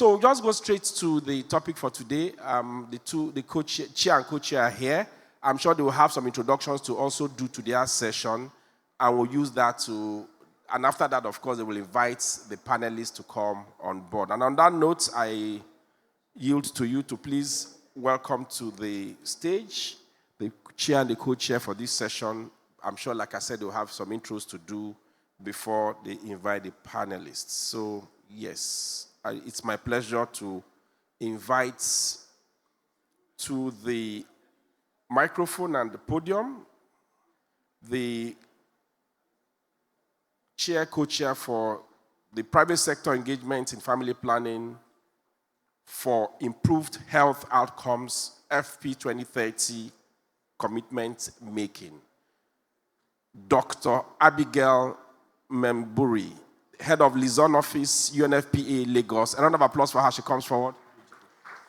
So we'll just go straight to the topic for today. The chair and co-chair are here. I'm sure they will have some introductions to also do to their session, and we'll use that to, and after that, of course, they will invite the panelists to come on board. And on that note, I yield to you to please welcome to the stage the chair and the co-chair for this session. I'm sure, like I said, they'll have some intros to do before they invite the panelists. So, yes, it's my pleasure to invite to the microphone and the podium the chair, co-chair for the private sector engagement in family planning for improved health outcomes, FP 2030 commitment making. Dr. Abigail Memburi, head of Liaison Office, UNFPA Lagos. A round of applause for her. She comes forward.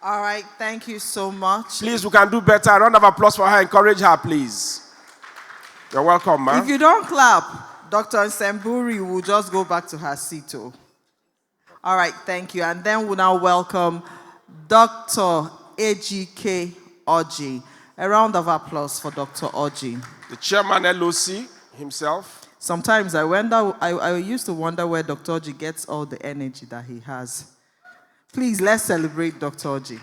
All right, thank you so much. Please, we can do better. A round of applause for her. Encourage her, please. You're welcome, ma'am. If you don't clap, Dr. Semburi will just go back to her seat. All right, thank you. And then we'll now welcome Dr. Ejike Oji. A round of applause for Dr. Oji. The chairman LOC himself. Sometimes I used to wonder where Dr. Oji gets all the energy that he has. Please, let's celebrate Dr. Oji.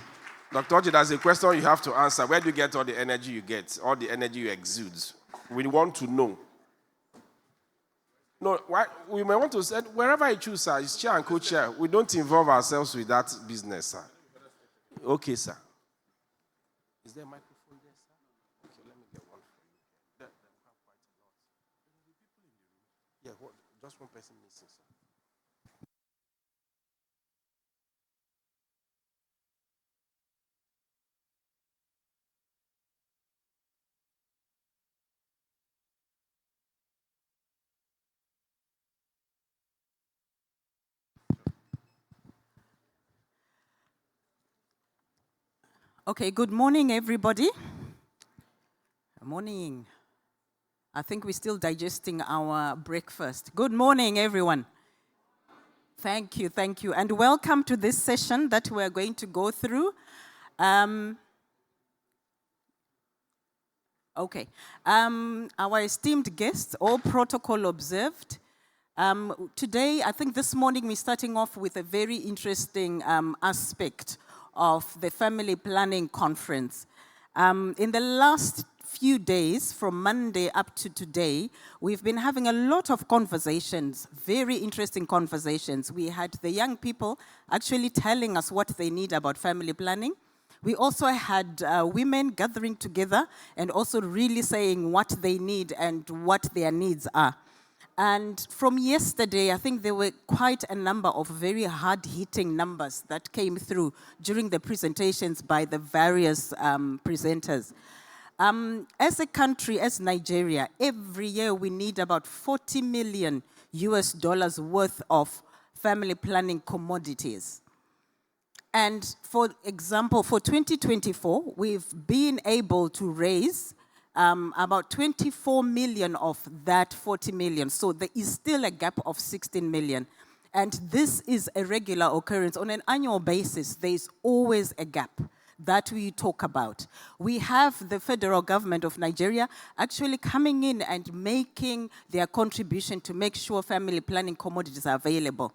Dr. Oji, there's a question you have to answer. Where do you get all the energy you get, all the energy you exude? We want to know. No, we may want to say, wherever you choose, sir, it's chair and co-chair. We don't involve ourselves with that business, sir. Okay, sir. Is there a microphone there, sir? Okay, let me get one for you. They have quite a lot. Yeah, just one person missing, sir. Okay, good morning, everybody. Good morning. I think we're still digesting our breakfast. Good morning, everyone. Thank you. And welcome to this session that we're going to go through. Our esteemed guests, all protocol observed. Today, I think this morning we're starting off with a very interesting aspect of the Family Planning Conference. In the last few days, from Monday up to today, we've been having a lot of conversations, very interesting conversations. We had the young people actually telling us what they need about family planning. We also had women gathering together and also really saying what they need and what their needs are. And from yesterday, I think there were quite a number of very hard-hitting numbers that came through during the presentations by the various presenters. As a country, as Nigeria, every year we need about $40 million worth of family planning commodities. And for example, for 2024, we've been able to raise about 24 million of that 40 million. So there is still a gap of 16 million. And this is a regular occurrence. On an annual basis, there is always a gap that we talk about. We have the federal government of Nigeria actually coming in and making their contribution to make sure family planning commodities are available.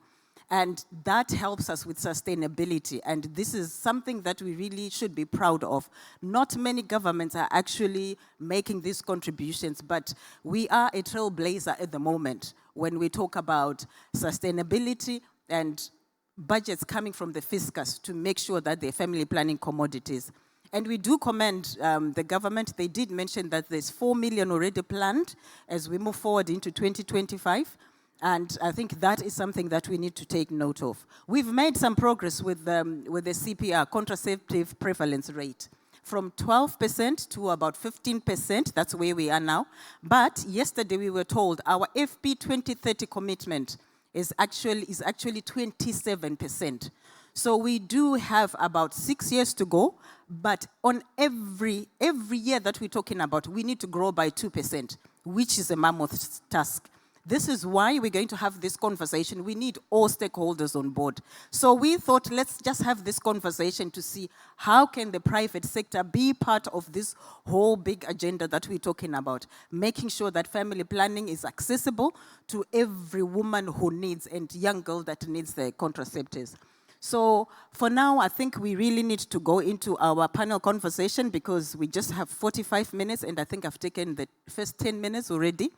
And that helps us with sustainability. And this is something that we really should be proud of. Not many governments are actually making these contributions, but we are a trailblazer at the moment when we talk about sustainability and budgets coming from the fiscus to make sure that they're family planning commodities. And we do commend the government. They did mention that there's 4 million already planned as we move forward into 2025. And I think that is something that we need to take note of. We've made some progress with the CPR, contraceptive prevalence rate, from 12% to about 15%. That's where we are now. But yesterday we were told our FP 2030 commitment is actually 27%. So we do have about 6 years to go, but on every year that we're talking about, we need to grow by 2%, which is a mammoth task. This is why we're going to have this conversation. We need all stakeholders on board. So we thought, let's just have this conversation to see how can the private sector be part of this whole big agenda that we're talking about, making sure that family planning is accessible to every woman who needs and young girl that needs the contraceptives. So for now, I think we really need to go into our panel conversation because we just have 45 minutes and I think I've taken the first 10 minutes already.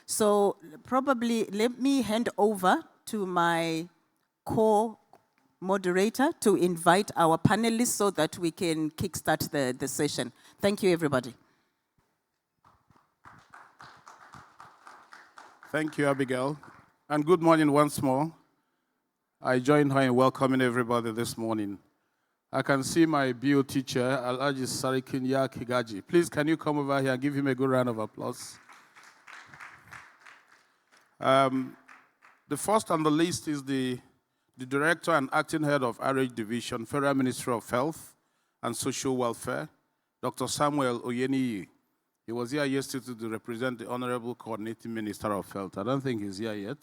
So probably let me hand over to my co-moderator to invite our panelists so that we can kickstart the session. Thank you, everybody. Thank you, Abigail. And good morning once more. I join her in welcoming everybody this morning. I can see my BO teacher, Alhaji Sarikin Kigaji. Please, can you come over here and give him a good round of applause? The first on the list is the Director and Acting Head of RH Division, Federal Ministry of Health and Social Welfare, Dr. Samuel Oyeniyi. He was here yesterday to represent the Honorable Coordinating Minister of Health. I don't think he's here yet.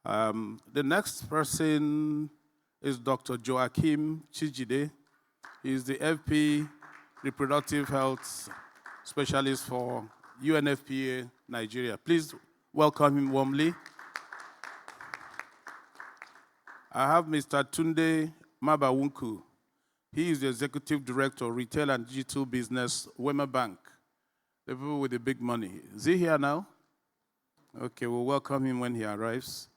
The next person is Dr. Joachim Chijide. He is the FP Reproductive Health Specialist for UNFPA Nigeria. Please welcome him warmly. I have Mr. Tunde Mabawunku. He is the Executive Director, Retail and Digital Business, Wema Bank. The people with the big money. Is he here now? Okay, we'll welcome him when he arrives.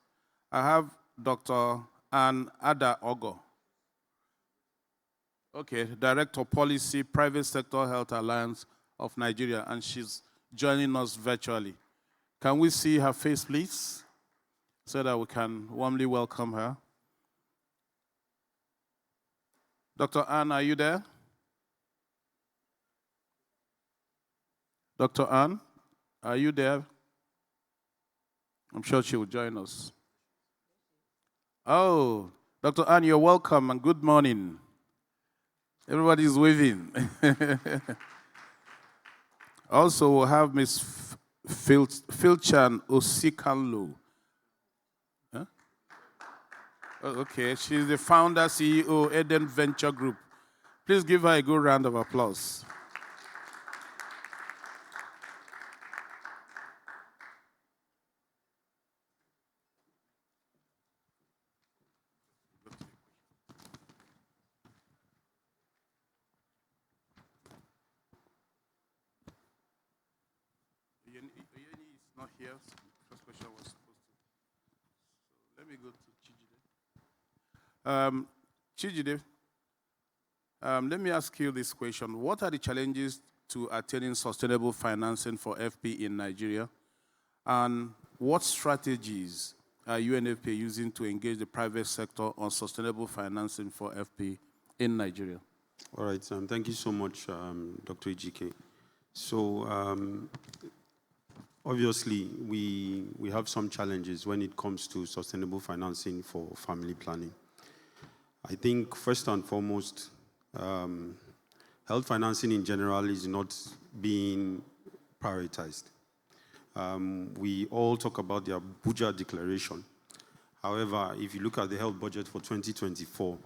I have Dr. Ann Ada Ogo. Okay, Director Policy, Private Sector Health Alliance of Nigeria, and she's joining us virtually. Can we see her face, please, so that we can warmly welcome her? Dr. Ann, are you there? Dr. Ann, are you there? I'm sure she will join us. Oh, Dr. Ann, you're welcome and good morning. Everybody's waving. Also, we'll have Ms. Philchan Osikanlo. Huh? Oh, okay, she's the founder, CEO, Eden Venture Group. Please give her a good round of applause. Not here. First question was supposed to. So let me go to Chijide. Chijide, let me ask you this question. What are the challenges to attaining sustainable financing for FP in Nigeria? And what strategies are UNFPA using to engage the private sector on sustainable financing for FP in Nigeria? All right, thank you so much, Dr. Ejike. So, obviously, we have some challenges when it comes to sustainable financing for family planning. I think first and foremost, health financing in general is not being prioritized. We all talk about the Abuja Declaration. However, if you look at the health budget for 2024,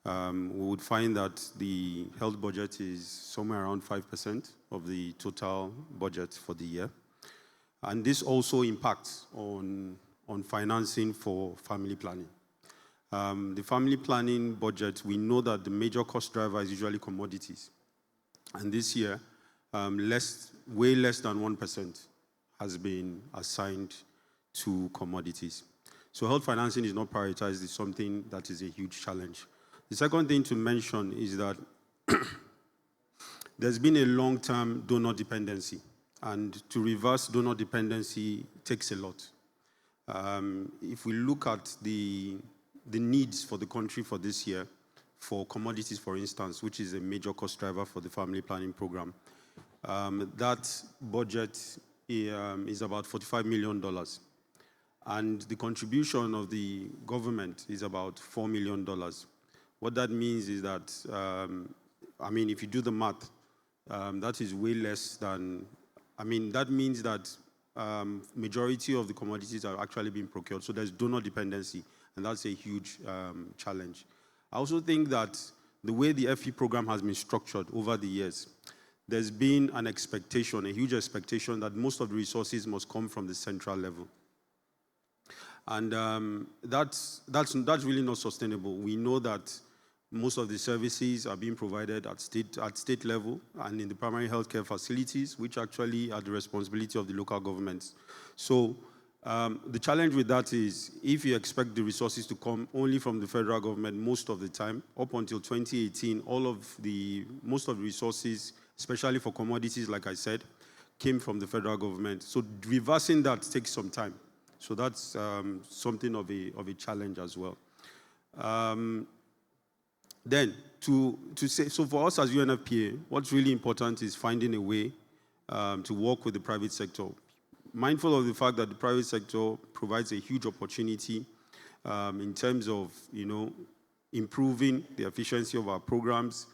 we would find that the health budget is somewhere around 5% of the total budget for the year. And this also impacts on financing for family planning. The family planning budget, we know that the major cost driver is usually commodities. And this year, way less than 1% has been assigned to commodities. So health financing is not prioritized. It's something that is a huge challenge. The second thing to mention is that there's been a long-term donor dependency. And to reverse donor dependency takes a lot. If we look at the needs for the country for this year, for commodities, for instance, which is a major cost driver for the family planning program, that budget is about $45 million. And the contribution of the government is about $4 million. What that means is that, if you do the math, that is way less than, that means that majority of the commodities are actually being procured. So there's donor dependency, and that's a huge challenge. I also think that the way the FP program has been structured over the years, there's been an expectation, a huge expectation that most of the resources must come from the central level. And that's really not sustainable. We know that most of the services are being provided at state level and in the primary healthcare facilities, which actually are the responsibility of the local governments. So the challenge with that is if you expect the resources to come only from the federal government most of the time, up until 2018, most of the resources, especially for commodities, like I said, came from the federal government. So reversing that takes some time. So that's something of a challenge as well. Then, so for us as UNFPA, what's really important is finding a way to work with the private sector. Mindful of the fact that the private sector provides a huge opportunity in terms of, improving the efficiency of our programs.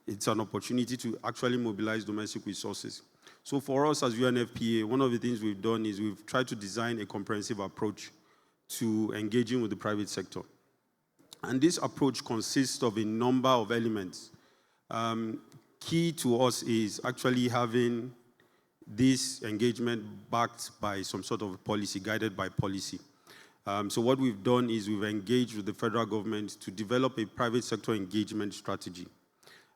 It's an opportunity to actually mobilize domestic resources. So for us as UNFPA, one of the things we've done is we've tried to design a comprehensive approach to engaging with the private sector. And this approach consists of a number of elements. Key to us is actually having this engagement backed by some sort of policy, guided by policy. So what we've done is we've engaged with the federal government to develop a private sector engagement strategy.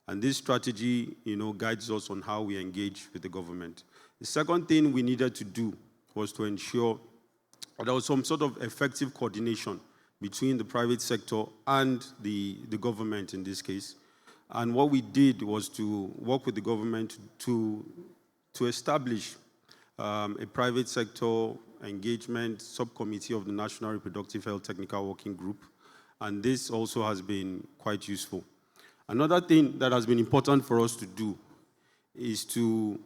And this strategy, guides us on how we engage with the government. The second thing we needed to do was to ensure that there was some sort of effective coordination between the private sector and the government in this case. And what we did was to work with the government to establish a private sector engagement subcommittee of the National Reproductive Health Technical Working Group. And this also has been quite useful. Another thing that has been important for us to do is to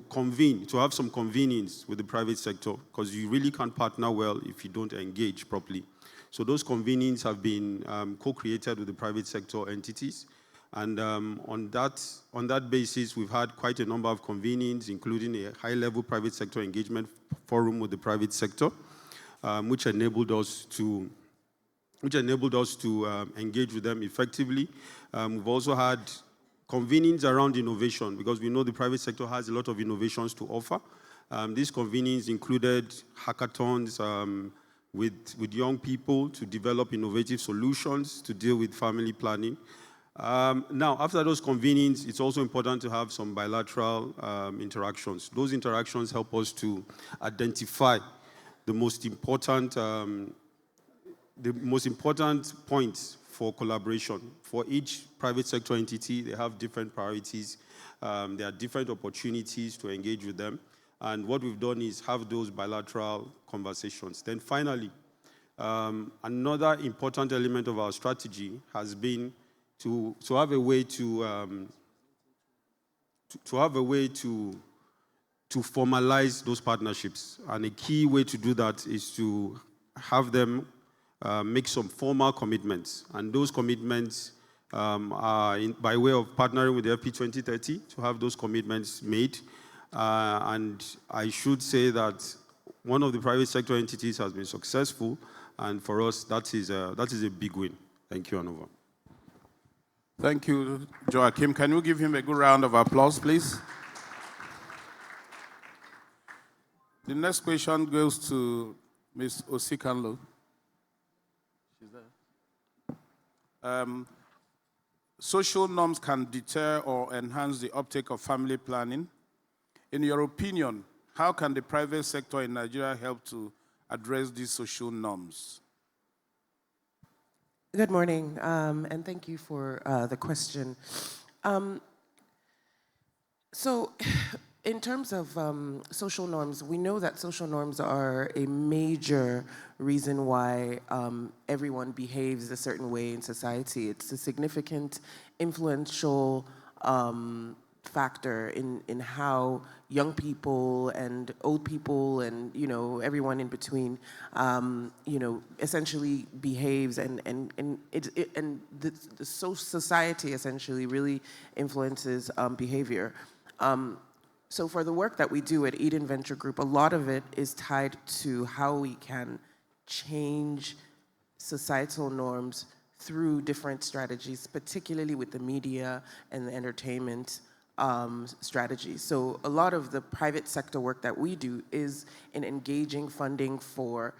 convene, to have some convenience with the private sector, because you really can't partner well if you don't engage properly. So those convenings have been co-created with the private sector entities. And on that basis, we've had quite a number of convenings, including a high-level private sector engagement forum with the private sector, which enabled us to engage with them effectively. We've also had convenings around innovation, because we know the private sector has a lot of innovations to offer. These convenings included hackathons with young people to develop innovative solutions to deal with family planning. Now, after those convenings, it's also important to have some bilateral interactions. Those interactions help us to identify the most important points for collaboration. For each private sector entity, they have different priorities. There are different opportunities to engage with them. And what we've done is have those bilateral conversations. Then finally, another important element of our strategy has been to have a way to formalize those partnerships. And a key way to do that is to have them make some formal commitments. And those commitments are by way of partnering with the FP 2030 to have those commitments made. And I should say that one of the private sector entities has been successful. And for us, that is a big win. Thank you, Anova. Thank you, Joachim. Can you give him a good round of applause, please? The next question goes to Ms. Osikanlo. She's there. Social norms can deter or enhance the uptake of family planning. In your opinion, how can the private sector in Nigeria help to address these social norms? Good morning, and thank you for the question. So, in terms of social norms, we know that social norms are a major reason why everyone behaves a certain way in society. It's a significant, influential factor in how young people and old people and everyone in between essentially behaves, and the society essentially really influences behavior. So for the work that we do at Eden Venture Group, a lot of it is tied to how we can change societal norms through different strategies, particularly with the media and the entertainment strategies. So a lot of the private sector work that we do is in engaging funding for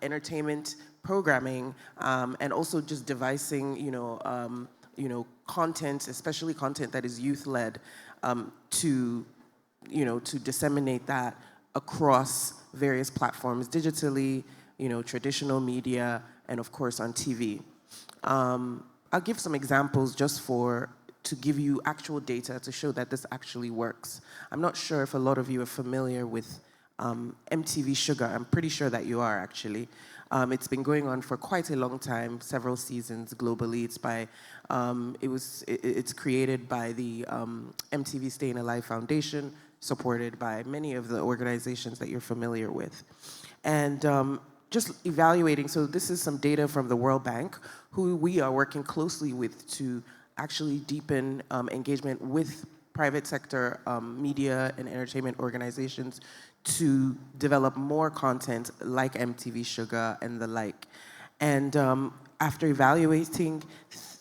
entertainment programming, and also just devising, content, especially content that is youth-led, to disseminate that across various platforms digitally, traditional media, and of course on TV. I'll give some examples just to give you actual data to show that this actually works. I'm not sure if a lot of you are familiar with MTV Sugar. I'm pretty sure that you are, actually. It's been going on for quite a long time, several seasons globally. It's created by the MTV Staying Alive Foundation, supported by many of the organizations that you're familiar with. And just evaluating, so this is some data from the World Bank, who we are working closely with to actually deepen engagement with private sector media and entertainment organizations to develop more content like MTV Sugar and the like. And after evaluating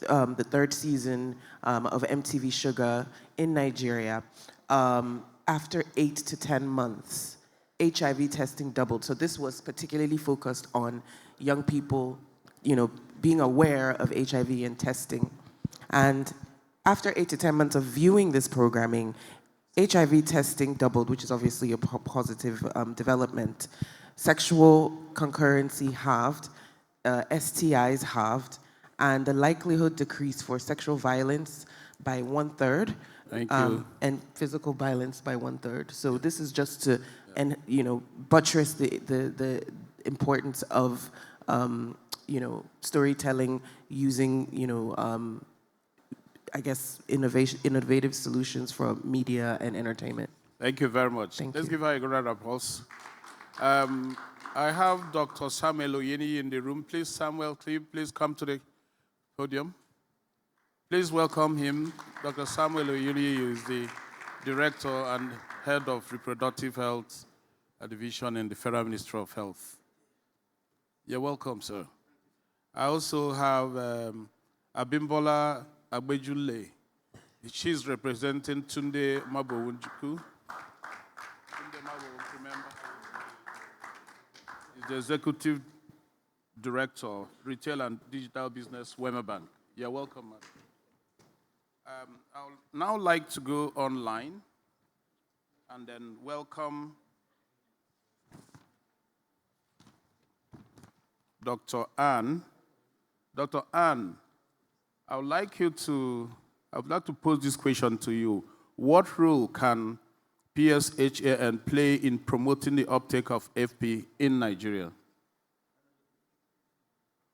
the third season of MTV Sugar in Nigeria, after 8 to 10 months, HIV testing doubled. So this was particularly focused on young people, being aware of HIV and testing. And after 8 to 10 months of viewing this programming, HIV testing doubled, which is obviously a positive development. Sexual concurrency halved, STIs halved, and the likelihood decreased for sexual violence by 1/3. Thank you. And physical violence by 1/3. So this is just to, buttress the importance of, storytelling using, I guess, innovative solutions for media and entertainment. Thank you very much. Thank Let's you. give her a good round of applause. I have Dr. Samuel Oyeni in the room. Please, Samuel, please come to the podium. Please welcome him. Dr. Samuel Oyeni is the Director and Head of Reproductive Health Division in the Federal Ministry of Health. You're welcome, sir. I also have Abimbola Agbejule. She's representing Tunde Mabowunjuku. Tunde Mabowunjuku, remember? He's the Executive Director, Retail and Digital Business, Wema Bank. You're welcome, madam. I would now like to go online and then welcome Dr. Ann. Dr. Ann, I would like to pose this question to you. What role can PSHAN play in promoting the uptake of FP in Nigeria?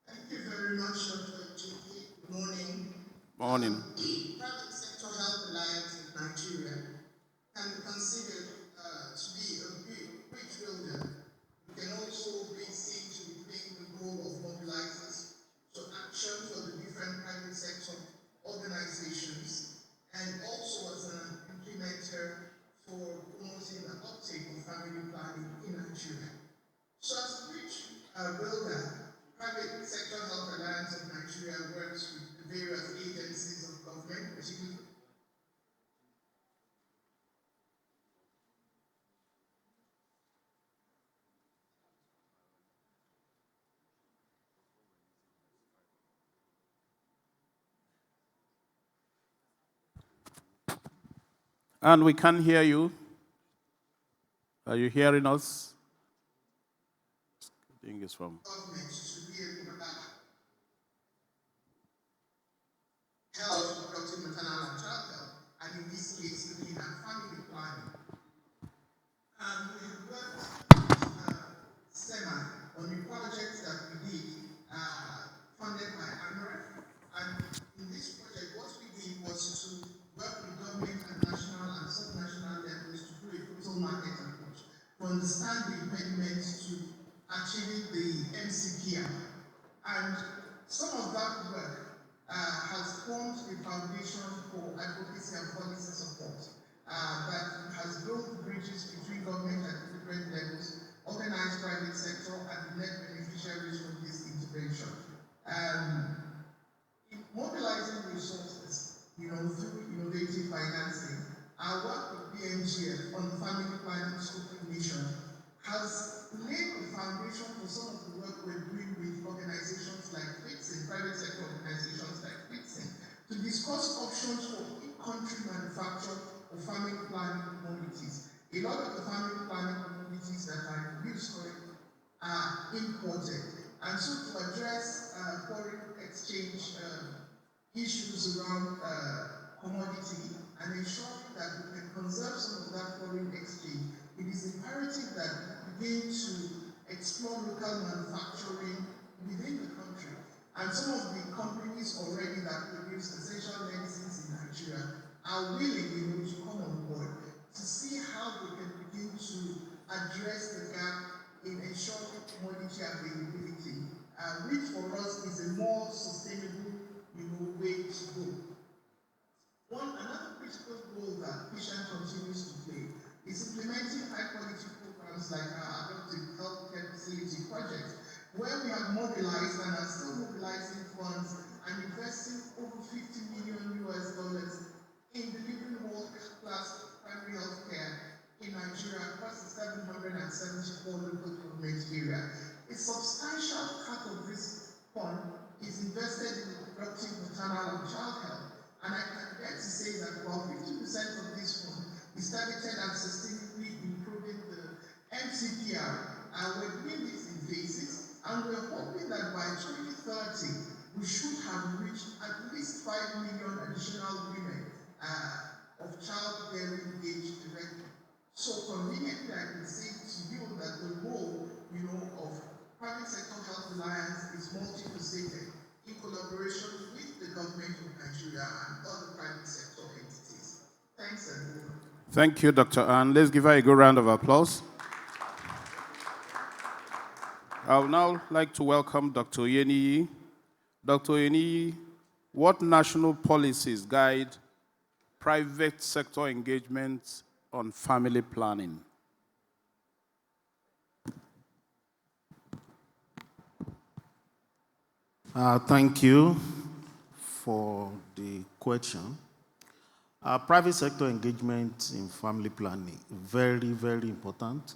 Thank you very much, Dr. J.K. Good morning. Morning. The Private Sector Health Alliance of Nigeria can be considered to be a bridge builder. We can also be seen to be playing the role of mobilizers, so action for the different private sector organizations, and also as an implementer for promoting the uptake of family planning in Nigeria. So as a bridge builder, Private Sector Health Alliance of Nigeria works with the various agencies of government, particularly And we can't hear you. Are you hearing us? I think it's from. government to be able to health, reproductive, maternal, and child health, and in this case, looking at family planning. And we have worked with SEMA on the project that we did, funded by ANREF. And in this project, what we did was to work with government and national and subnational levels to do a total market approach to understand the impediments to achieving the MCPR. And some of that work has formed a foundation for advocacy and policy support that has built bridges between government at different levels, organized private sector, and net beneficiaries from this intervention. In mobilizing resources, through innovative financing, our work with BNGF on family planning scoping mission has laid the foundation for some of the work we're doing with organizations like Fixing, private sector organizations like Fixing, to discuss options for in-country manufacture of family planning commodities. A lot of the family planning commodities that are used currently are imported. And so to address foreign exchange issues around commodity and ensuring that we can conserve some of that foreign exchange, it is imperative that we begin to explore local manufacturing within the country. And some of the companies already that produce essential medicines in Nigeria are willing, to come on board to see how they can begin to address the gap in ensuring commodity availability, which for us is a more sustainable, way to go. Another critical role that Patient continues to play is implementing high-quality programs like our Adoptive Healthcare Facility project, where we have mobilized and are still mobilizing funds and investing over $50 million in delivering world-class primary health care in Nigeria across the 774 local government area. A substantial part of this fund is invested in reproductive, maternal, and child health. And I can dare to say that about 50% of this fund is targeted at sustainably improving the MCPR. We're doing this in phases, and we're hoping that by 2030, we should have reached at least 5 million additional women of childbearing age directly. So conveniently, I can say to you that the role, of private sector health alliance is multifaceted in collaboration with the government of Nigeria and other private sector entities. Thanks, everyone. Thank you, Dr. Ann. Let's give her a good round of applause. I would now like to welcome Dr. Oyeniyi. Dr. Oyeniyi, what national policies guide private sector engagement on family planning? Thank you for the question. Private sector engagement in family planning, very, very important.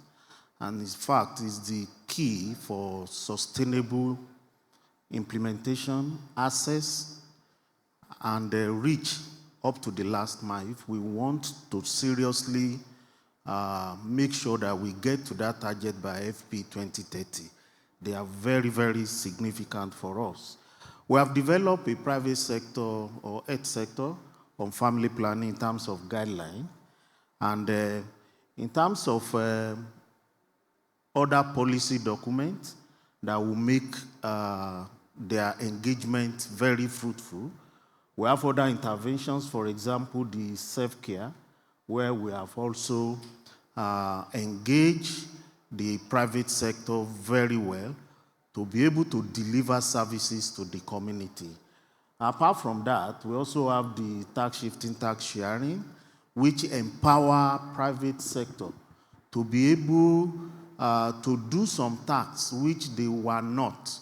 And in fact, is the key for sustainable implementation, access, and reach up to the last mile. If we want to seriously make sure that we get to that target by FP 2030, they are very, very significant for us. We have developed a private sector or health sector on family planning in terms of guideline. And in terms of other policy documents that will make their engagement very fruitful, we have other interventions, for example, the self-care, where we have also engaged the private sector very well to be able to deliver services to the community. Apart from that, we also have the tax shifting, tax sharing, which empower private sector to be able to do some tasks which they were not,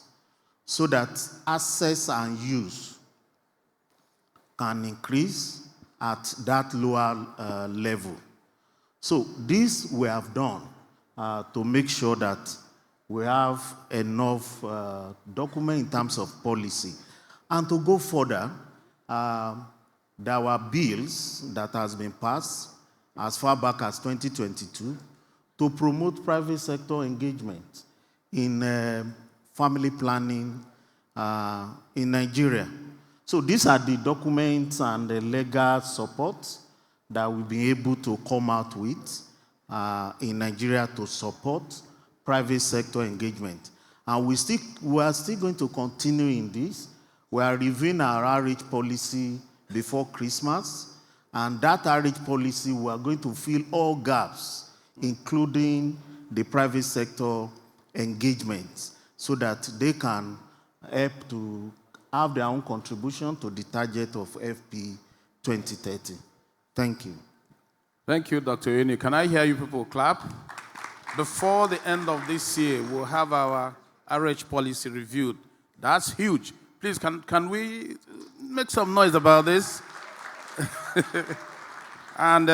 so that access and use can increase at that lower level. So this we have done to make sure that we have enough document in terms of policy. And to go further, there were bills that has been passed as far back as 2022 to promote private sector engagement in family planning in Nigeria. So these are the documents and the legal support that we'll be able to come out with in Nigeria to support private sector engagement. And we are still going to continue in this. We are reviewing our RH policy before Christmas. And that RH policy, we are going to fill all gaps, including the private sector engagement, so that they can help to have their own contribution to the target of FP 2030. Thank you. Thank you, Dr. Eni. Can I hear you people clap? Before the end of this year, we'll have our RH policy reviewed. That's huge. Please, can we make some noise about this? And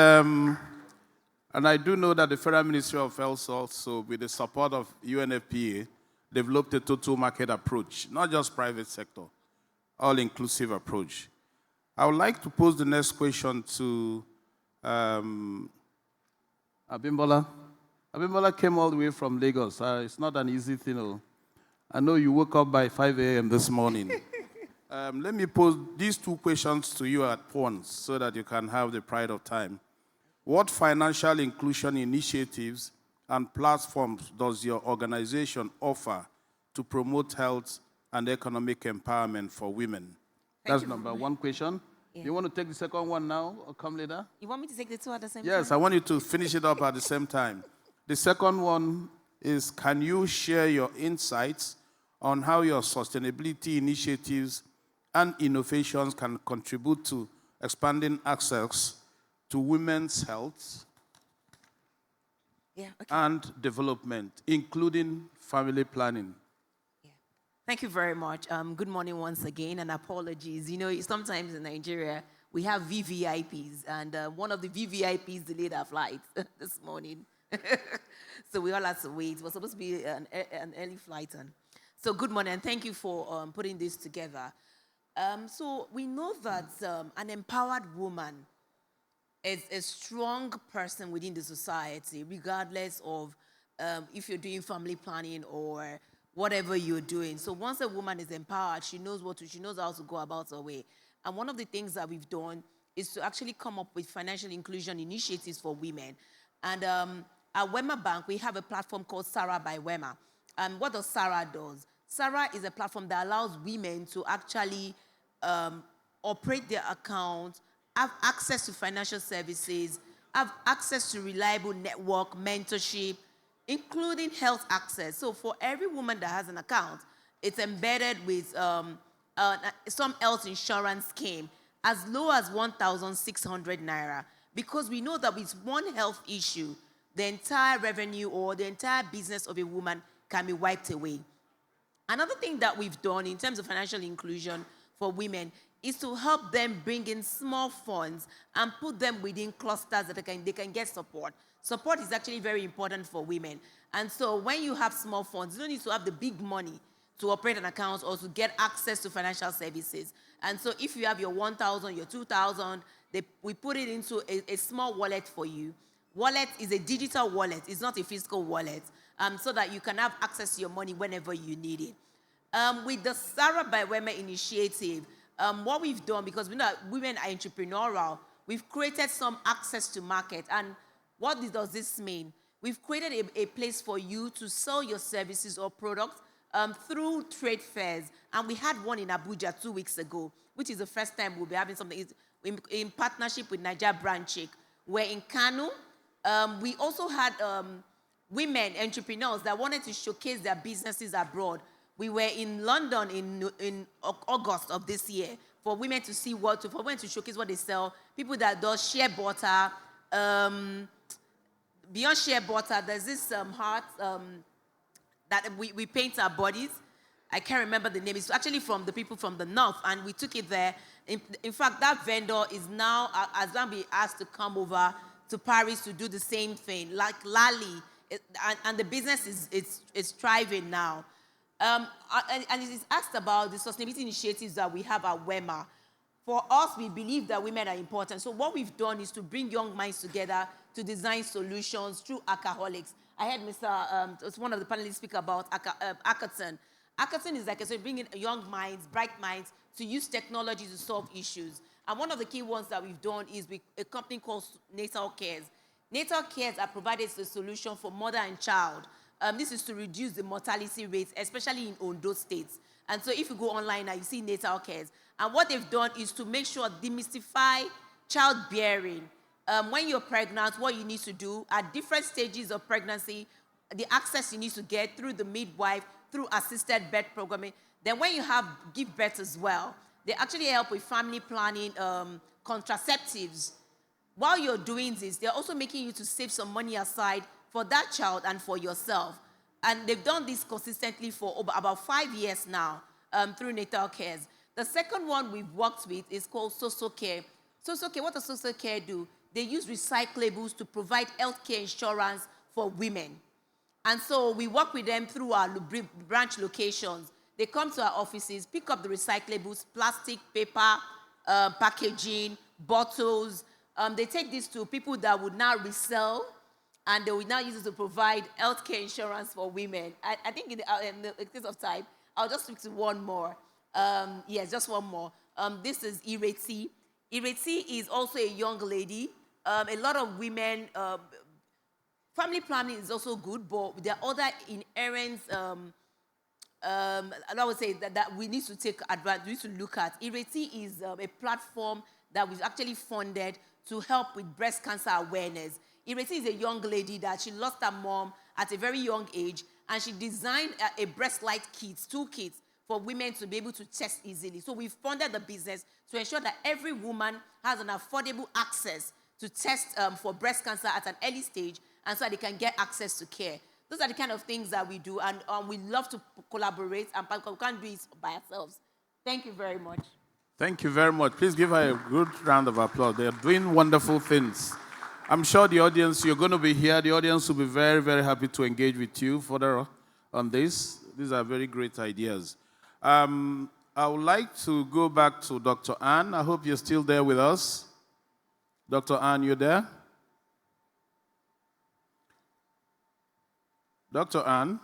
I do know that the Federal Ministry of Health also, with the support of UNFPA, developed a total market approach, not just private sector, all-inclusive approach. I would like to pose the next question to Abimbola. Abimbola came all the way from Lagos. It's not an easy thing. Oh. I know you woke up by 5 a.m. this morning. Let me pose these two questions to you at once so that you can have the pride of time. What financial inclusion initiatives and platforms does your organization offer to promote health and economic empowerment for women? That's number one question. Yeah. You want to take the second one now or come later? You want me to take the two at the same time? Yes, I want you to finish it up at the same time. The second one is, can you share your insights on how your sustainability initiatives and innovations can contribute to expanding access to women's health and development, including family planning? Thank you very much. Good morning once again, and apologies. You know, sometimes in Nigeria, we have VVIPs, and one of the VVIPs delayed our flight this morning. So we all had to wait. It was supposed to be an early flight. So good morning, and thank you for putting this together. So we know that an empowered woman is a strong person within the society, regardless of if you're doing family planning or whatever you're doing. So once a woman is empowered, she knows she knows how to go about her way. And one of the things that we've done is to actually come up with financial inclusion initiatives for women. And at Wema Bank, we have a platform called Sarah by Wema. And what does Sarah do? Sarah is a platform that allows women to actually operate their account, have access to financial services, have access to reliable network, mentorship, including health access. So for every woman that has an account, it's embedded with some health insurance scheme as low as 1,600 naira, because we know that with one health issue, the entire revenue or the entire business of a woman can be wiped away. Another thing that we've done in terms of financial inclusion for women is to help them bring in small funds and put them within clusters that they can get support. Support is actually very important for women. And so when you have small funds, you don't need to have the big money to operate an account or to get access to financial services. And so if you have your 1,000, your 2,000, we put it into a small wallet for you. Wallet is a digital wallet. It's not a physical wallet, so that you can have access to your money whenever you need it. With the Sarah by Wema initiative, what we've done, because we know that women are entrepreneurial, we've created some access to market. And what does this mean? We've created a place for you to sell your services or products through trade fairs. And we had one in Abuja 2 weeks ago, which is the first time we'll be having something in partnership with Niger Branch Chick. Where in Kano, we also had women entrepreneurs that wanted to showcase their businesses abroad. We were in London in August of this year for women to see for women to showcase what they sell. People that do shea butter. Beyond shea butter, there's this heart that we paint our bodies. I can't remember the name. It's actually from the people from the north, and we took it there. In fact, that vendor is now, has now been asked to come over to Paris to do the same thing, like Lali, and the business is thriving now. And it is asked about the sustainability initiatives that we have at Wema. For us, we believe that women are important. So what we've done is to bring young minds together to design solutions through Alcoholics. I heard one of the panelists speak about Hackathon. Hackathon is like I said, bringing young minds, bright minds, to use technology to solve issues. And one of the key ones that we've done is with a company called Natal Cares. Natal Cares are provided a solution for mother and child. This is to reduce the mortality rates, especially in Ondo states. And so if you go online now, you see Natal Cares. And what they've done is to make sure, demystify childbearing. When you're pregnant, what you need to do at different stages of pregnancy, the access you need to get through the midwife, through assisted birth programming, Then when you give birth as well, they actually help with family planning, contraceptives. While you're doing this, they're also making you to save some money aside for that child and for yourself. And they've done this consistently for about 5 years now through natal cares. The second one we've worked with is called Social Care. Social Care, what does Social Care do? They use recyclables to provide healthcare insurance for women. And so we work with them through our branch locations. They come to our offices, pick up the recyclables, plastic, paper, packaging, bottles. They take this to people that would now resell, and they will now use it to provide healthcare insurance for women. I think in the case of time, I'll just speak to one more. Yes, just one more. This is Ireti. Ireti is also a young lady. A lot of women, family planning is also good, but there are other inherent, I would say that we need to take advantage, we need to look at. Ireti is a platform that we've actually funded to help with breast cancer awareness. Ireti is a young lady that she lost her mom at a very young age, and she designed a breast light kit, 2 kits, for women to be able to test easily. So we funded the business to ensure that every woman has an affordable access to test for breast cancer at an early stage, and so that they can get access to care. Those are the kind of things that we do, and we love to collaborate, and we can't do it by ourselves. Thank you very much. Thank you very much. Please give her a good round of applause. They are doing wonderful things. I'm sure the audience, you're going to be here. The audience will be very, very happy to engage with you further on this. These are very great ideas. I would like to go back to Dr. Ann. I hope you're still there with us. Dr. Ann, you there? Dr. Ann?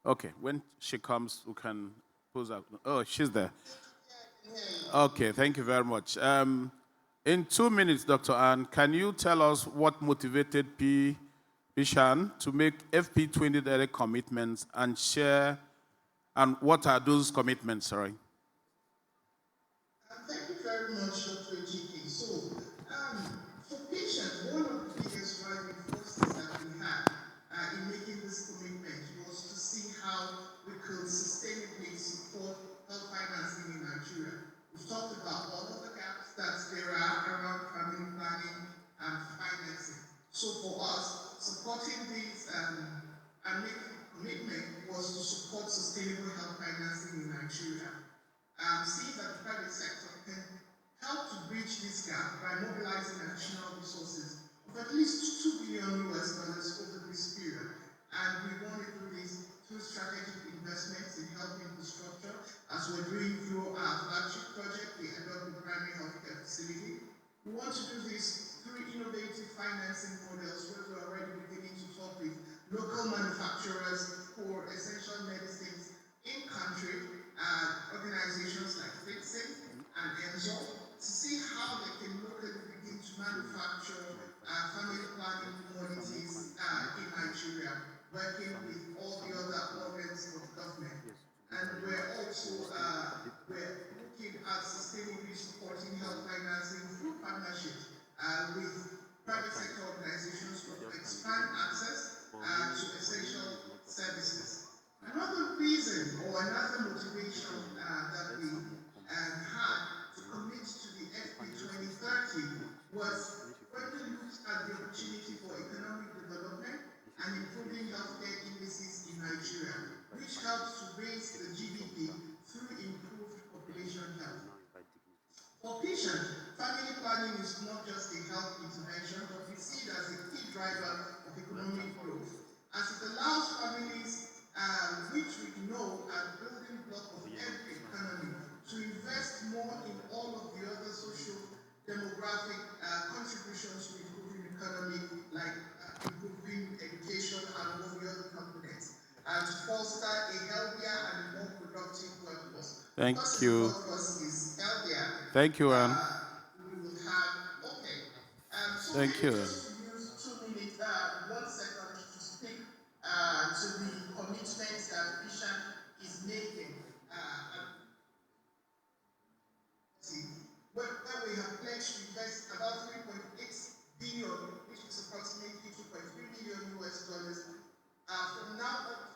Okay, when she comes, we can pose up. Oh, she's there. Okay, thank you very much. In 2 minutes, Dr. Ann, can you tell us what motivated Bishan to make FP20 direct commitments and share, and what are those commitments, sorry? Thank you very much, Dr. GK. So, for patients, one of the biggest driving forces that we had in making this commitment was to see how we could sustainably support health financing in Nigeria. We've talked about all of the gaps that there are around family planning and financing. So for us, supporting these and making a commitment was to support sustainable health financing in Nigeria. See that the private sector can help to bridge this gap by mobilizing additional resources of at least $2 billion over this period. And we want to do this through strategic investments in health infrastructure, as we're doing through our flagship project, the Adult Primary Healthcare Facility. We want to do this through innovative financing models, where we're already beginning to talk with local manufacturers for essential medicines in country, organizations like Fixing and Enzo, to see how they can locally begin to manufacture family planning commodities in Nigeria, working with all the other organs of government. And we're also we're looking at sustainably supporting health financing through partnerships with private sector organizations to expand access to essential services. Another reason or another motivation that we had to commit to the FP 2030 was when we looked at the opportunity for economic development and improving healthcare indices in Nigeria, which helps to raise the GDP through improved population health. For patients, family planning is not just a health intervention, but we see it as a key driver of economic growth, as it allows families, which we know are building block of every economy, to invest more in all of the other social demographic contributions to improving economy, like improving education and all the other components, and to foster a healthier and more productive workforce. Thank because you. the workforce is healthier. Thank you, Anne. We will have, okay. So Thank you. Just use 2 minutes, 1 second to speak to the commitments that Vision is making. Where we have pledged to invest about 3.8 billion, which is approximately $2.3 billion US, from now up to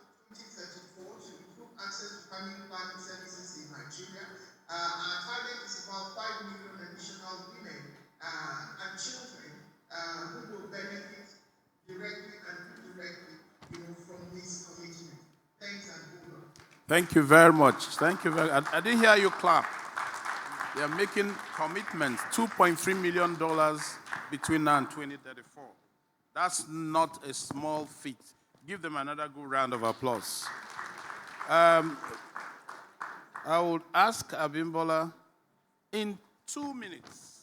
Thank you very much. Thank you very much. I didn't hear you clap. They are making commitments, $2.3 million between now and 2034. That's not a small feat. Give them another good round of applause. I would ask Abimbola in 2 minutes,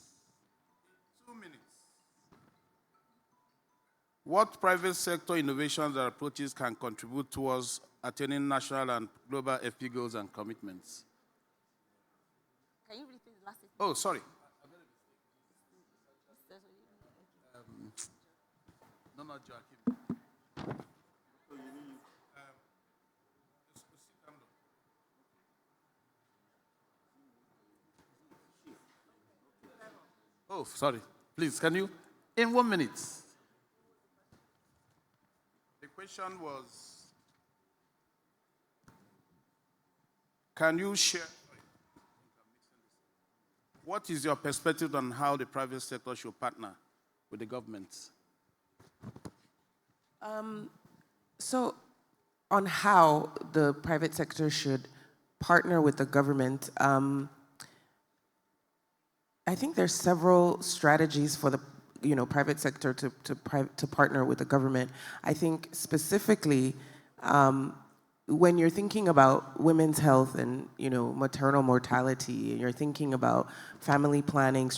what private sector innovations and approaches can contribute towards attaining national and global FP goals and commitments? Can you repeat the last thing? Oh, sorry. No, Joaquin. Oh, sorry. Please, can you, in 1 minute? The question was, can you share, what is your perspective on how the private sector should partner with the government? So, on how the private sector should partner with the government, I think there's several strategies for the private sector to partner with the government. I think specifically when you're thinking about women's health and maternal mortality, and you're thinking about family planning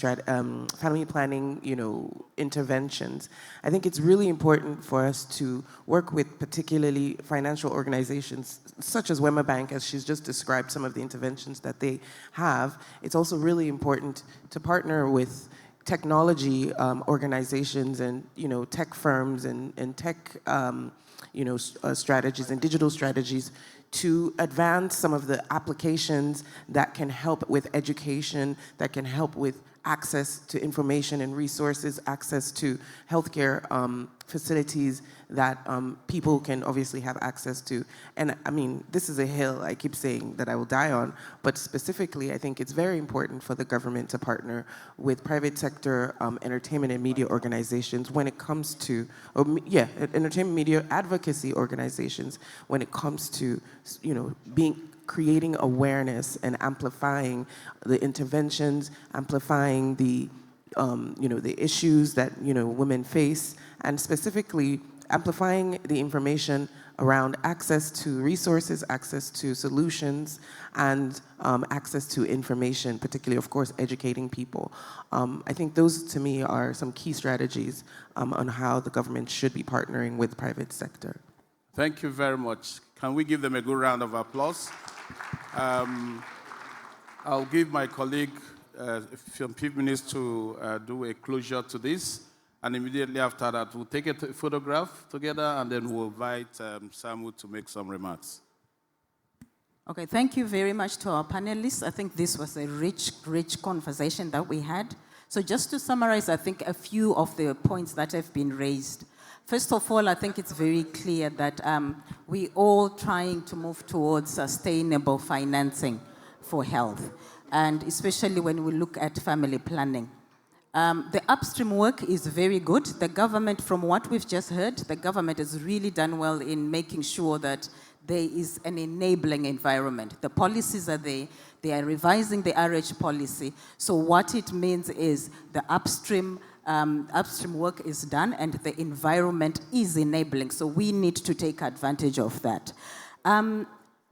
interventions, I think it's really important for us to work with particularly financial organizations such as Wema Bank, as she's just described some of the interventions that they have. It's also really important to partner with technology organizations and tech firms and tech strategies and digital strategies to advance some of the applications that can help with education, that can help with access to information and resources, access to healthcare facilities that people can obviously have access to. And I mean, this is a hill I keep saying that I will die on, but specifically, I think it's very important for the government to partner with private sector entertainment and media organizations when it comes to, entertainment media advocacy organizations when it comes to, creating awareness and amplifying the interventions, amplifying the the issues that women face, and specifically amplifying the information around access to resources, access to solutions, and access to information, particularly, of course, educating people. I think those, to me, are some key strategies on how the government should be partnering with private sector. Thank you very much. Can we give them a good round of applause? I'll give my colleague a few minutes to do a closure to this. And immediately after that, we'll take a photograph together, and then we'll invite Samuel to make some remarks. Okay, thank you very much to our panelists. I think this was a rich conversation that we had. So just to summarize, I think a few of the points that have been raised. First of all, I think it's very clear that we're all trying to move towards sustainable financing for health, and especially when we look at family planning. The upstream work is very good. The government, from what we've just heard, the government has really done well in making sure that there is an enabling environment. The policies are there. They are revising the RH policy. So what it means is the upstream work is done and the environment is enabling. So we need to take advantage of that.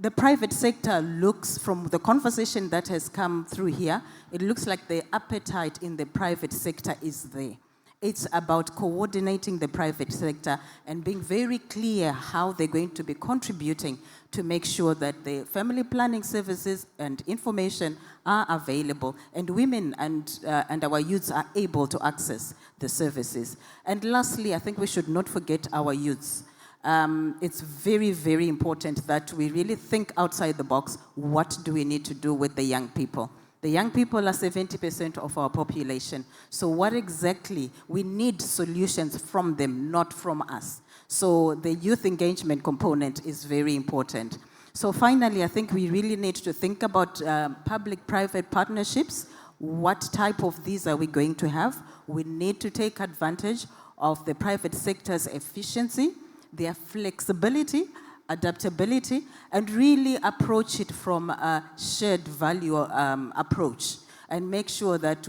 The private sector looks, from the conversation that has come through here, it looks like the appetite in the private sector is there. It's about coordinating the private sector and being very clear how they're going to be contributing to make sure that the family planning services and information are available, and women and our youths are able to access the services. And lastly, I think we should not forget our youths. It's very, very important that we really think outside the box. What do we need to do with the young people? The young people are 70% of our population. So what exactly? We need solutions from them, not from us. So the youth engagement component is very important. So finally, I think we really need to think about public-private partnerships. What type of these are we going to have? We need to take advantage of the private sector's efficiency, their flexibility, adaptability, and really approach it from a shared value approach, and make sure that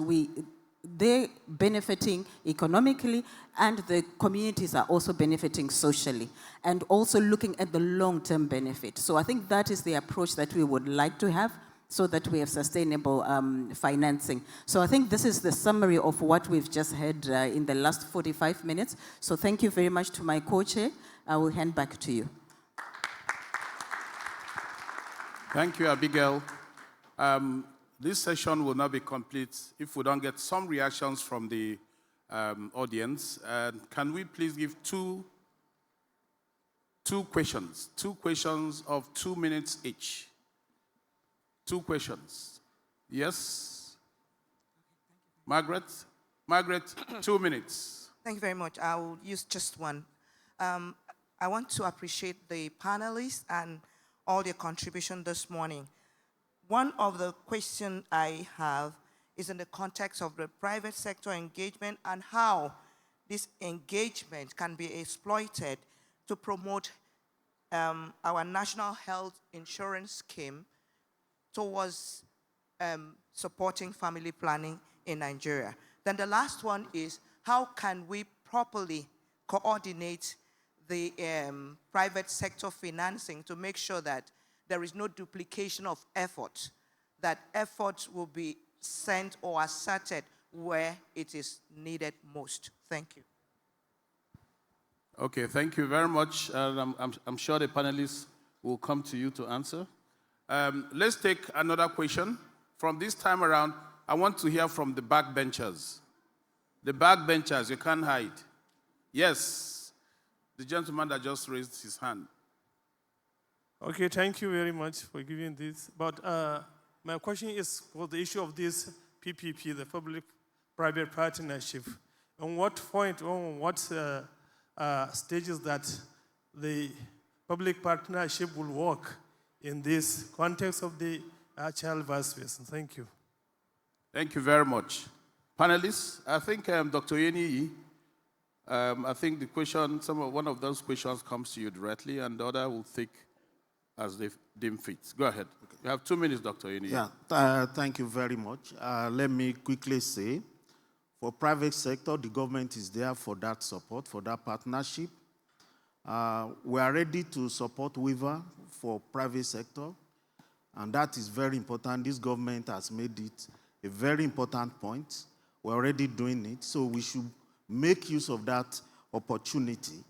they're benefiting economically and the communities are also benefiting socially, and also looking at the long-term benefit. So I think that is the approach that we would like to have, so that we have sustainable financing. So I think this is the summary of what we've just heard in the last 45 minutes. So thank you very much to my co-chair. I will hand back to you. Thank you, Abigail. This session will not be complete if we don't get some reactions from the audience. Can we please give two questions? 2 questions of 2 minutes each. 2 questions. Yes? Margaret? Margaret, 2 minutes. Thank you very much. I will use just one. I want to appreciate the panelists and all their contribution this morning. One of the questions I have is in the context of the private sector engagement and how this engagement can be exploited to promote our national health insurance scheme towards supporting family planning in Nigeria. Then the last one is, how can we properly coordinate the private sector financing to make sure that there is no duplication of effort, that effort will be sent or asserted where it is needed most. Thank you. Okay, thank you very much. I'm sure the panelists will come to you to answer. Let's take another question. From this time around, I want to hear from the backbenchers. The backbenchers, you can't hide. Yes, the gentleman that just raised his hand. Okay, thank you very much for giving this. But my question is for the issue of this PPP, the public-private partnership. On what point, on what stages that the public partnership will work in this context of the child vice. Thank you. Thank you very much. Panelists, I think Dr. Yeni, I think the question, one of those questions comes to you directly, and the other will take as they deem fit. Go ahead. Okay. You have 2 minutes, Dr. Yeni. Yeah, thank you very much. Let me quickly say, for private sector, the government is there for that support, for that partnership. We are ready to support waiver for private sector, and that is very important. This government has made it a very important point. We're already doing it, so we should make use of that opportunity.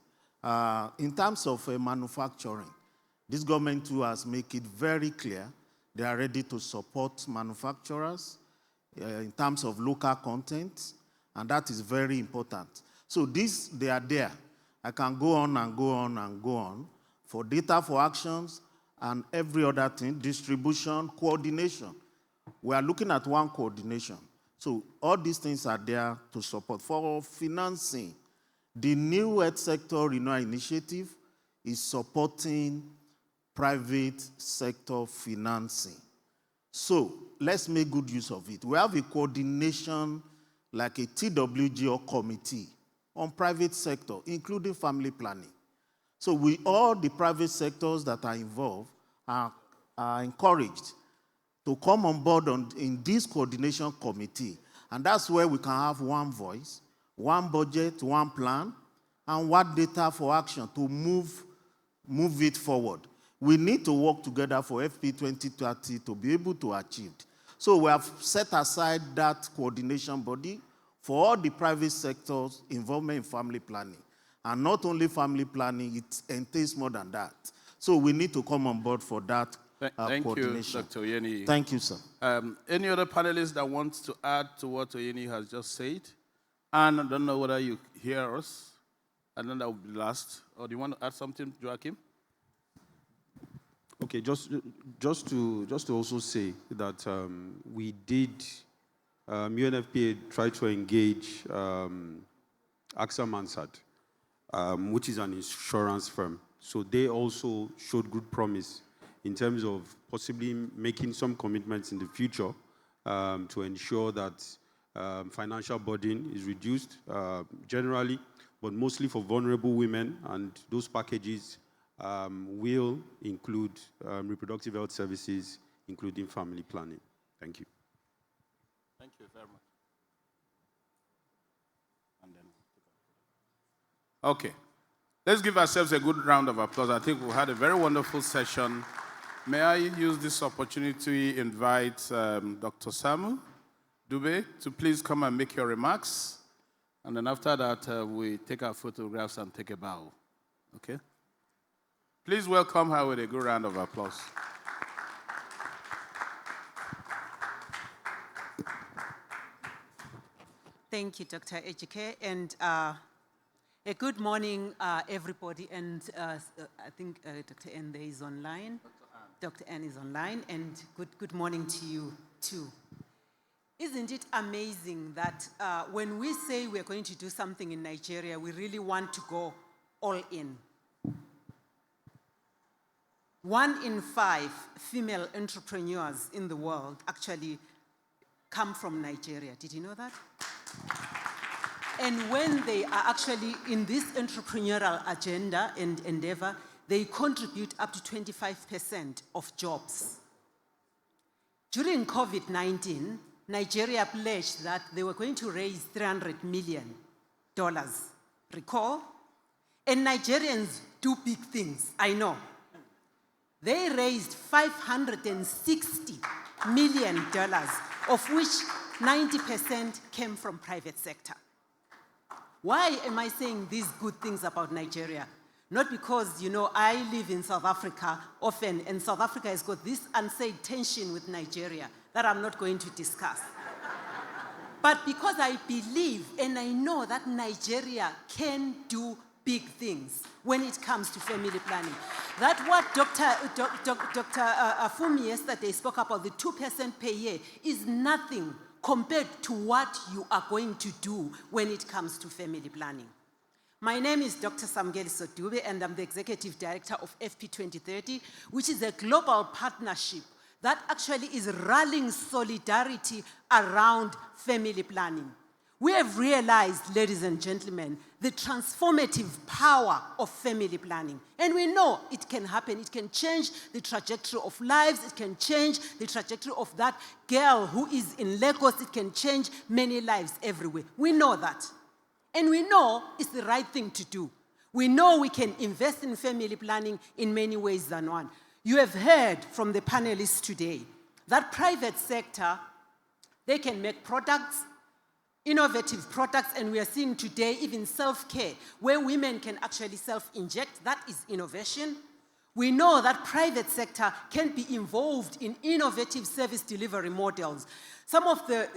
In terms of manufacturing, this government too has made it very clear they are ready to support manufacturers in terms of local content, and that is very important. So they are there. I can go on and go on and go on for data for actions and every other thing, distribution, coordination. We are looking at one coordination. So all these things are there to support. For financing, the new health sector renewal initiative is supporting private sector financing. So let's make good use of it. We have a coordination like a TWG or committee on private sector, including family planning. So all the private sectors that are involved are encouraged to come on board in this coordination committee. And that's where we can have one voice, one budget, one plan, and one data for action to move it forward. We need to work together for FP 2030 to be able to achieve. So we have set aside that coordination body for all the private sectors' involvement in family planning. And not only family planning, it entails more than that. So we need to come on board for that coordination. Thank you, Dr. Oyeni. Thank you, sir. Any other panelists that wants to add to what Oyeni has just said? And I don't know whether you hear us. And then that will be last. Or do you want to add something, Joachim? Okay, just to also say that we did, UNFPA tried to engage AXA Mansard, which is an insurance firm. So they also showed good promise in terms of possibly making some commitments in the future to ensure that financial burden is reduced generally, but mostly for vulnerable women, and those packages will include reproductive health services, including family planning. Thank you. Thank you very much. Okay. Let's give ourselves a good round of applause. I think we had a very wonderful session. May I use this opportunity to invite Dr. Samuel Dube to please come and make your remarks. And then after that, we take our photographs and take a bow. Okay? Please welcome her with a good round of applause. Thank you, Dr. Ejike, and a good morning, everybody. And I think Dr. Ende is online. Dr. Anne is online, and good morning to you, too. Isn't it amazing that when we say we're going to do something in Nigeria, we really want to go all in? 1 in 5 female entrepreneurs in the world actually come from Nigeria. Did you know that? And when they are actually in this entrepreneurial agenda and endeavor, they contribute up to 25% of jobs. During COVID-19, Nigeria pledged that they were going to raise $300 million. Recall? And Nigerians do big things, I know. They raised $560 million, of which 90% came from private sector. Why am I saying these good things about Nigeria? Not because, you know, I live in South Africa often, and South Africa has got this unsaid tension with Nigeria that I'm not going to discuss. But because I believe and I know that Nigeria can do big things when it comes to family planning. That's what Dr. Afumi yesterday spoke about, the 2% per year, is nothing compared to what you are going to do when it comes to family planning. My name is Dr. Samgeli Sodube, and I'm the Executive Director of FP 2030, which is a global partnership that actually is rallying solidarity around family planning. We have realized, ladies and gentlemen, the transformative power of family planning. And we know it can happen. It can change the trajectory of lives. It can change the trajectory of that girl who is in Lagos. It can change many lives everywhere. We know that. And we know it's the right thing to do. We know we can invest in family planning in many ways than one. You have heard from the panelists today that private sector, they can make products, innovative products, and we are seeing today even self-care, where women can actually self-inject. That is innovation. We know that private sector can be involved in innovative service delivery models. Some of the,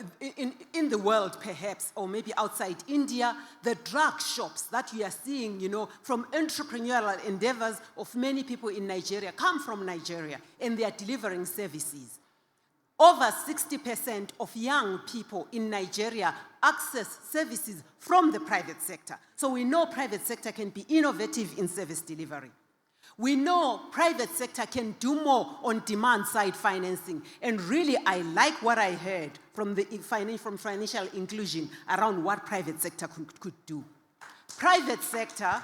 in the world perhaps, or maybe outside India, the drug shops that you are seeing, you know, from entrepreneurial endeavors of many people in Nigeria come from Nigeria, and they are delivering services. Over 60% of young people in Nigeria access services from the private sector. So we know private sector can be innovative in service delivery. We know private sector can do more on demand-side financing. And really, I like what I heard from financial inclusion around what private sector could do. Private sector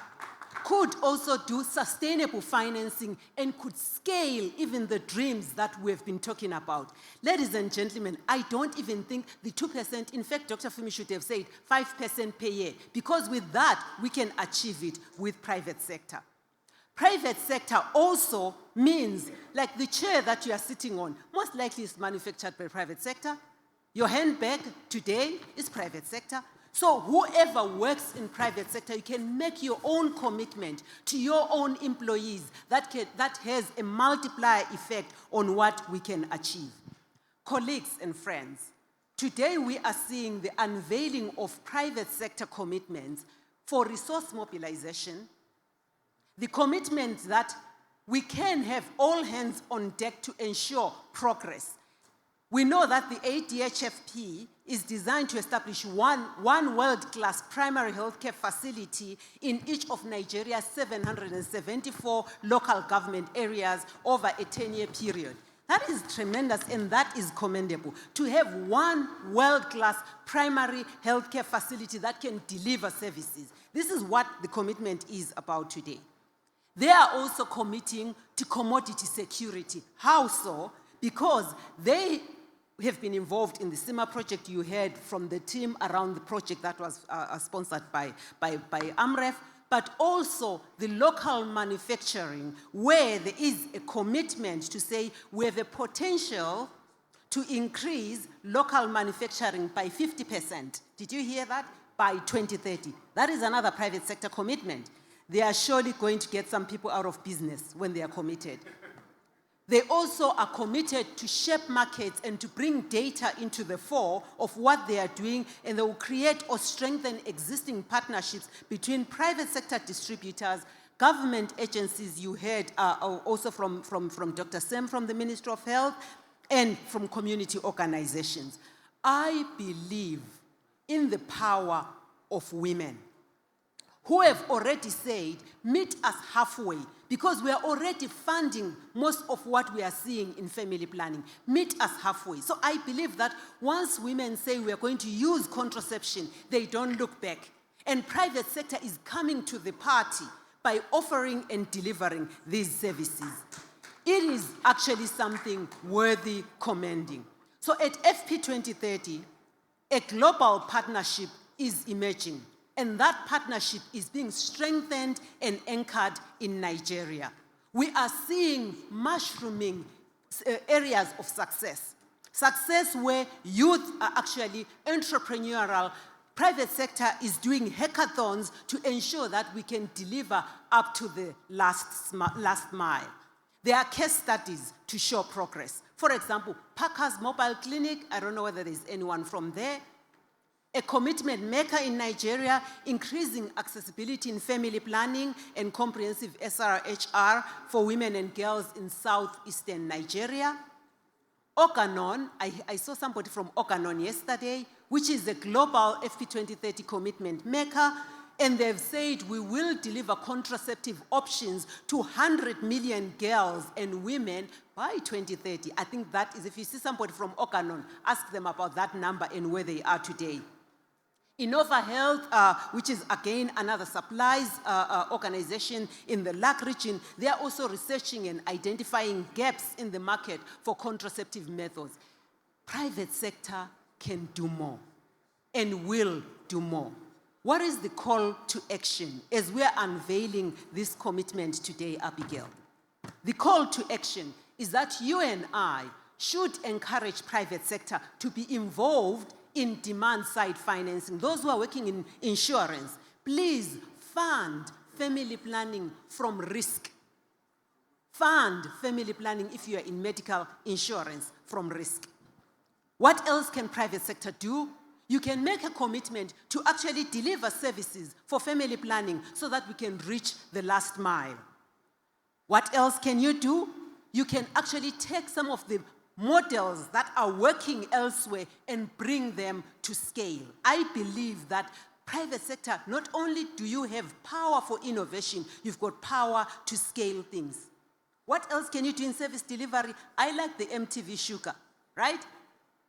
could also do sustainable financing and could scale even the dreams that we've been talking about. Ladies and gentlemen, I don't even think the 2%, in fact, Dr. Fumi should have said 5% per year, because with that, we can achieve it with private sector. Private sector also means, like the chair that you are sitting on, most likely is manufactured by private sector. Your handbag today is private sector. So whoever works in private sector, you can make your own commitment to your own employees that has a multiplier effect on what we can achieve. Colleagues and friends, today we are seeing the unveiling of private sector commitments for resource mobilization, the commitment that we can have all hands on deck to ensure progress. We know that the ADHFP is designed to establish one world-class primary healthcare facility in each of Nigeria's 774 local government areas over a 10-year period. That is tremendous, and that is commendable. To have one world-class primary healthcare facility that can deliver services. This is what the commitment is about today. They are also committing to commodity security. How so? Because they have been involved in the SEMA project. You heard from the team around the project that was sponsored by AMREF, but also the local manufacturing, where there is a commitment to say we have a potential to increase local manufacturing by 50%. Did you hear that? By 2030. That is another private sector commitment. They are surely going to get some people out of business when they are committed. They also are committed to shape markets and to bring data into the fore of what they are doing, and they will create or strengthen existing partnerships between private sector distributors, government agencies, you heard also from Dr. Sem from the Ministry of Health, and from community organizations. I believe in the power of women who have already said, meet us halfway, because we are already funding most of what we are seeing in family planning. Meet us halfway. So I believe that once women say we are going to use contraception, they don't look back. And private sector is coming to the party by offering and delivering these services. It is actually something worthy commending. So at FP 2030, a global partnership is emerging, and that partnership is being strengthened and anchored in Nigeria. We are seeing mushrooming areas of success. Success where youth are actually entrepreneurial. Private sector is doing hackathons to ensure that we can deliver up to the last mile. There are case studies to show progress. For example, Parker's Mobile Clinic, I don't know whether there's anyone from there, a commitment maker in Nigeria, increasing accessibility in family planning and comprehensive SRHR for women and girls in southeastern Nigeria. Organon, I saw somebody from Organon yesterday, which is a global FP 2030 commitment maker, and they've said we will deliver contraceptive options to 100 million girls and women by 2030. I think that is, if you see somebody from Organon, ask them about that number and where they are today. Innova Health, which is again another supplies organization in the LAC region, they are also researching and identifying gaps in the market for contraceptive methods. Private sector can do more and will do more. What is the call to action as we are unveiling this commitment today, Abigail? The call to action is that you and I should encourage private sector to be involved in demand-side financing. Those who are working in insurance, please fund family planning from risk. Fund family planning if you are in medical insurance from risk. What else can private sector do? You can make a commitment to actually deliver services for family planning so that we can reach the last mile. What else can you do? You can actually take some of the models that are working elsewhere and bring them to scale. I believe that private sector, not only do you have power for innovation, you've got power to scale things. What else can you do in service delivery? I like the MTV Sugar, right?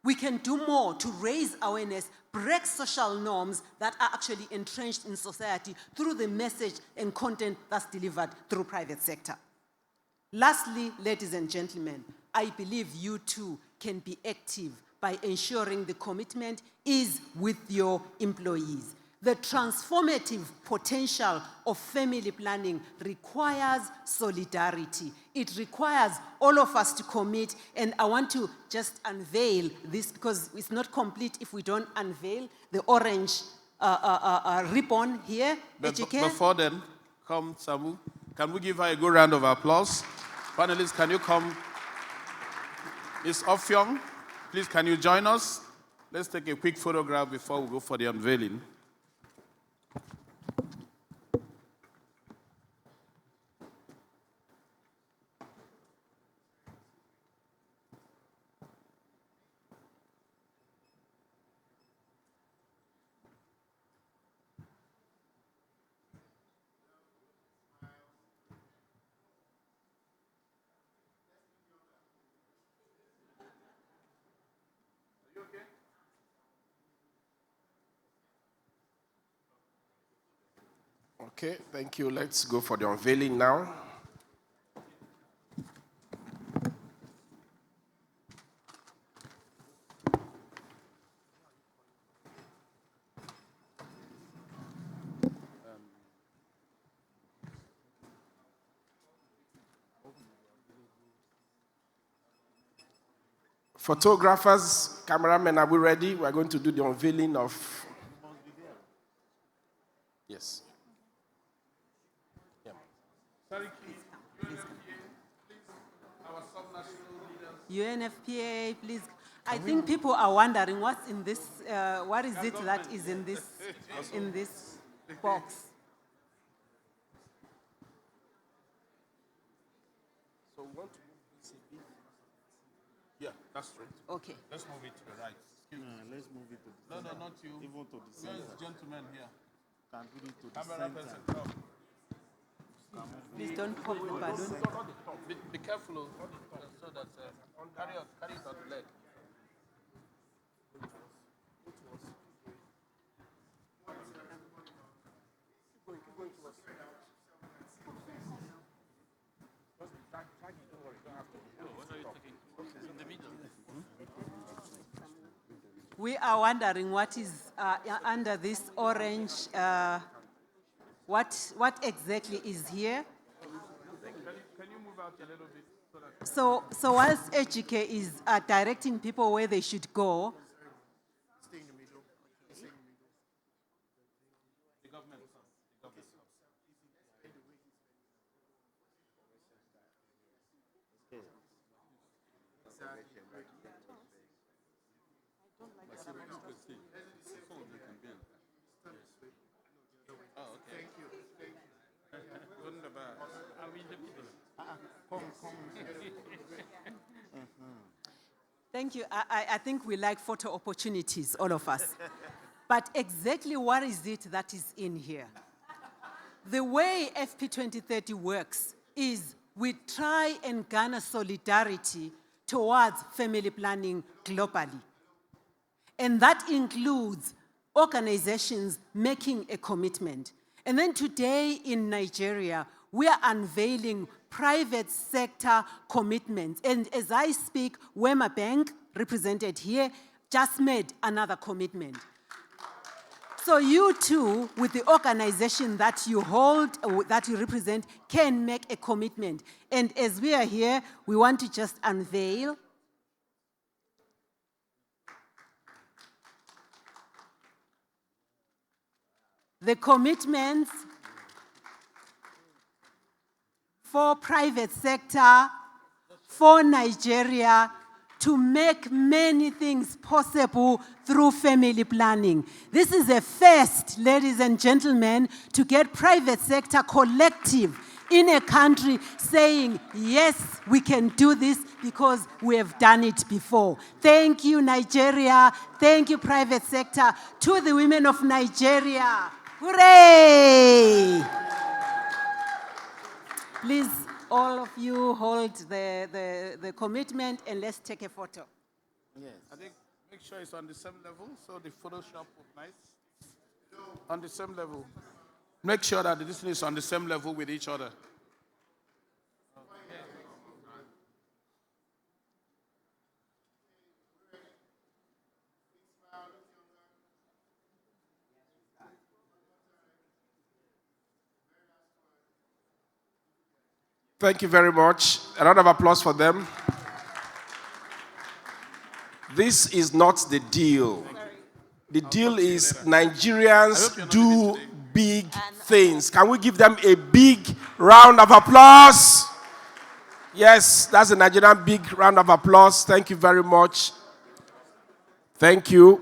We can do more to raise awareness, break social norms that are actually entrenched in society through the message and content that's delivered through private sector. Lastly, ladies and gentlemen, I believe you too can be active by ensuring the commitment is with your employees. The transformative potential of family planning requires solidarity. It requires all of us to commit, and I want to just unveil this because it's not complete if we don't unveil the orange ribbon here. Before then, come Samu. Can we give her a good round of applause? Panelists, can you come? Ms. Ofyong, please, can you join us? Let's take a quick photograph before we go for the unveiling. Okay, thank you. Let's go for the unveiling now. Photographers, cameramen, are we ready? We're going to do the unveiling of... Yes. UNFPA, please. I think people are wondering what's in this, what is it that is in this box? So we want to move this a bit. Yeah, that's right. Okay. Let's move it to the right. Let's move it to the No, center. not you. Even to the center. Yes, gentlemen here. Can put it to the Camera center. person, come. Please don't pop the balloon. Be careful, so that carry it on the leg. We are wondering what is under this orange, what exactly is here? Can you move out a little bit? So whilst HGK is directing people where they should go, Stay in the middle. Stay in the middle. The government. Thank you. I think we like photo opportunities, all of us. But exactly what is it that is in here? The way FP 2030 works is we try and garner solidarity towards family planning globally. And that includes organizations making a commitment. And then today in Nigeria, we are unveiling private sector commitments. And as I speak, Wema Bank, represented here, just made another commitment. So you too, with the organization that you hold, that you represent, can make a commitment. And as we are here, we want to just unveil the commitments for private sector, for Nigeria, to make many things possible through family planning. This is a first, ladies and gentlemen, to get private sector collective in a country saying, yes, we can do this because we have done it before. Thank you, Nigeria. Thank you, private sector. To the women of Nigeria, hooray! Please, all of you hold the commitment and let's take a photo. Yes. I think make sure it's on the same level so the Photoshop looks nice. On the same level. Make sure that this is on the same level with each other. Thank you very much. A round of applause for them. This is not the deal. The deal is Nigerians do big things. Can we give them a big round of applause? Yes, that's a Nigerian big round of applause. Thank you very much. Thank you.